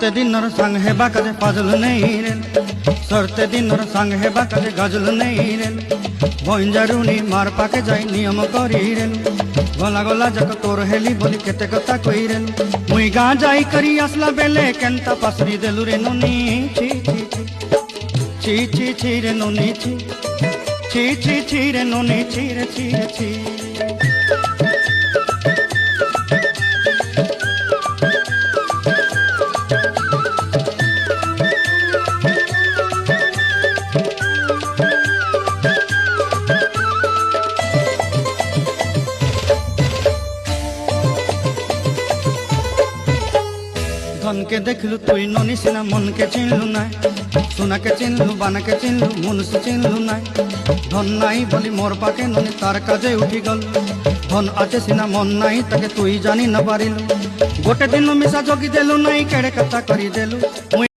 সরতে দিনর সঙ্গ হেবা কাজে ফাজল নেই রেল, সরতে দিনর সঙ্গ হেবা কাজে গজল নেই রেল। বইঞ্জারুনি মার পাকে যাই নিয়ম করি রেল, গলা গলা যাক তোর হেলি বলি কেতে কথা কই রেল। মুই গাঁ যাই করি আসলা বেলে কেনতা পাসরি দেলু রে ননি, ছি ছি ছি ছি ছি রে ননি, ছি ছি ছি ছি রে ননি, ছি রে ছি রে ছি। ধনকে দেখলু তুই ননি সিনা মনকে চিনলু নাই, সোনাকে চিনলু বানাকে চিনলু মনুষ্য চিনলু নাই। ধন নাই বলি মোর পাকে ননি তার কাজে উঠি গল, ধন আছে সিনা মন নাই তাকে তুই জানি না পারিলু। গোটে দিন মিশা জগি দেলু নাই কেড়ে কথা করি দেলু।